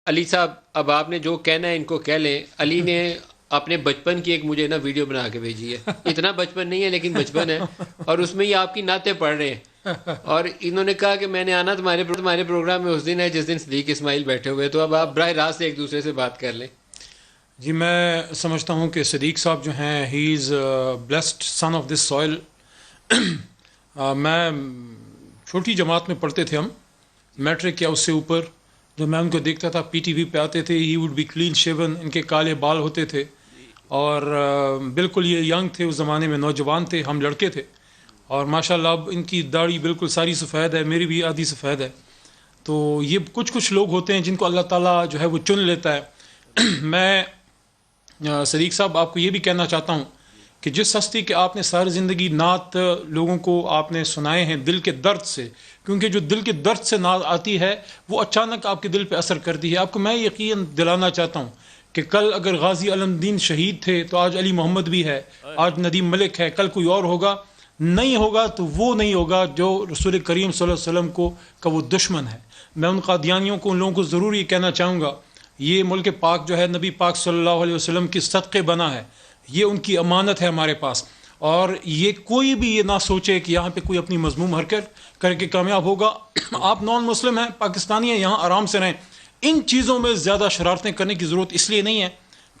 علی صاحب اب آپ نے جو کہنا ہے ان کو کہہ لیں. علی نے اپنے بچپن کی ایک مجھے نا ویڈیو بنا کے بھیجی ہے. اتنا بچپن نہیں ہے لیکن بچپن ہے, اور اس میں یہ آپ کی نعتیں پڑھ رہے ہیں, اور انہوں نے کہا کہ میں نے آنا تمہارے پروگرام میں اس دن ہے جس دن صدیق اسماعیل بیٹھے ہوئے. تو اب آپ براہ راست ایک دوسرے سے بات کر لیں. جی میں سمجھتا ہوں کہ صدیق صاحب جو ہیں he is blessed son of this soil. میں چھوٹی جماعت میں پڑھتے تھے ہم, میٹرک یا اس سے اوپر. جب میں ان کو دیکھتا تھا پی ٹی وی پہ آتے تھے, he would be clean shaven, ان کے کالے بال ہوتے تھے, اور بالکل یہ ینگ تھے اس زمانے میں, نوجوان تھے, ہم لڑکے تھے. اور ماشاء اللہ اب ان کی داڑھی بالکل ساری سفید ہے, میری بھی آدھی سفید ہے. تو یہ کچھ لوگ ہوتے ہیں جن کو اللہ تعالیٰ جو ہے وہ چن لیتا ہے. میں صدیق صاحب آپ کو یہ بھی کہنا چاہتا ہوں کہ جس ہستی کہ آپ نے ساری زندگی نعت لوگوں کو آپ نے سنائے ہیں دل کے درد سے, کیونکہ جو دل کے درد سے نعت آتی ہے وہ اچانک آپ کے دل پہ اثر کرتی ہے. آپ کو میں یقین دلانا چاہتا ہوں کہ کل اگر غازی علم دین شہید تھے تو آج علی محمد بھی ہے, آج ندیم ملک ہے, کل کوئی اور ہوگا. نہیں ہوگا تو وہ نہیں ہوگا جو رسول کریم صلی اللہ علیہ وسلم کا وہ دشمن ہے. میں ان قادیانیوں کو, ان لوگوں کو ضرور یہ کہنا چاہوں گا, یہ ملک پاک جو ہے نبی پاک صلی اللہ علیہ وسلم کی صدقے بنا ہے, یہ ان کی امانت ہے ہمارے پاس. اور یہ کوئی بھی یہ نہ سوچے کہ یہاں پہ کوئی اپنی مذموم حرکت کر کے کامیاب ہوگا. آپ نان مسلم ہیں, پاکستانی ہیں, یہاں آرام سے رہیں. ان چیزوں میں زیادہ شرارتیں کرنے کی ضرورت اس لیے نہیں ہے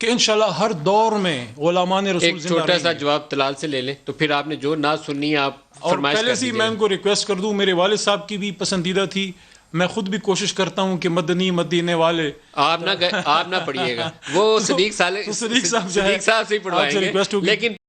کہ انشاءاللہ ہر دور میں علماء رسول ایک چھوٹا سا جواب طلال سے لے لیں تو پھر آپ نے جو نعت سننی ہے آپ فرمائش کر دیجئے. پہلے سے میں ان کو ریکویسٹ کر دوں, میرے والد صاحب کی بھی پسندیدہ تھی, میں خود بھی کوشش کرتا ہوں کہ مدنی مدینے والے آپ نہ پڑھیے گا, وہ صدیق صاحب سے ہی پڑھوائیں گے, لیکن